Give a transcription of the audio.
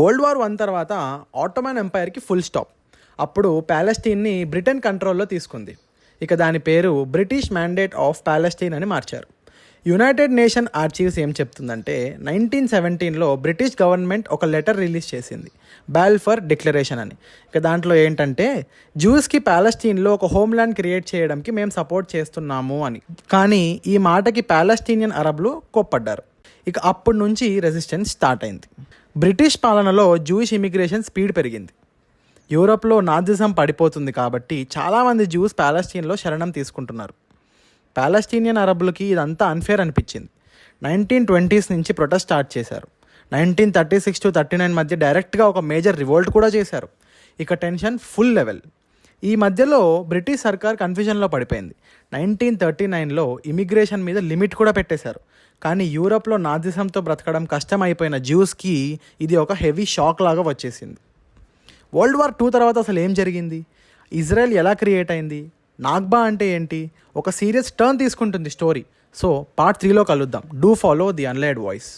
World war 1 తర్వాత ఆటోమన్ ఎంపైర్కి full stop. అప్పుడు ప్యాలెస్టీన్ని Britain కంట్రోల్లో తీసుకుంది. ఇక దాని పేరు బ్రిటిష్ మ్యాండేట్ ఆఫ్ ప్యాలెస్టీన్ అని మార్చారు. యునైటెడ్ నేషన్ ఆర్చీవ్స్ ఏం చెప్తుందంటే 1917లో బ్రిటిష్ గవర్నమెంట్ ఒక లెటర్ రిలీజ్ చేసింది, బాల్ఫర్ డిక్లరేషన్ అని. ఇక దాంట్లో ఏంటంటే జ్యూస్కి ప్యాలెస్టీన్లో ఒక హోమ్ల్యాండ్ క్రియేట్ చేయడానికి మేము సపోర్ట్ చేస్తున్నాము అని. కానీ ఈ మాటకి ప్యాలెస్టీనియన్ అరబ్లు కోప్పడ్డారు. ఇక అప్పటి నుంచి రెసిస్టెన్స్ స్టార్ట్ అయింది. బ్రిటిష్ పాలనలో జూయిష్ ఇమిగ్రేషన్ స్పీడ్ పెరిగింది. యూరోప్లో నాజిజం పడిపోతుంది కాబట్టి చాలామంది జ్యూస్ ప్యాలెస్టీన్లో శరణం తీసుకుంటున్నారు. ప్యాలెస్టీనియన్ అరబ్బులకి ఇదంతా అన్ఫేర్ అనిపించింది. 1920s నుంచి ప్రొటెస్ట్ స్టార్ట్ చేశారు. 1936 to 39 మధ్య డైరెక్ట్గా ఒక మేజర్ రివోల్ట్ కూడా చేశారు. ఇక టెన్షన్ ఫుల్ లెవెల్. ఈ మధ్యలో బ్రిటిష్ సర్కార్ కన్ఫ్యూజన్లో పడిపోయింది. 1939లో ఇమిగ్రేషన్ మీద లిమిట్ కూడా పెట్టేశారు. కానీ యూరోప్లో నాజిజంతో బ్రతకడం కష్టమైపోయిన జ్యూస్కి ఇది ఒక హెవీ షాక్ లాగా వచ్చేసింది. వరల్డ్ వార్ 2 తర్వాత అసలు ఏం జరిగింది, ఇజ్రాయెల్ ఎలా క్రియేట్ అయింది, నాగ్బా అంటే ఏంటి, ఒక సీరియస్ టర్న్ తీసుకుంటుంది స్టోరీ. సో పార్ట్ 3లో కలుద్దాం. Do follow the unlaid voice.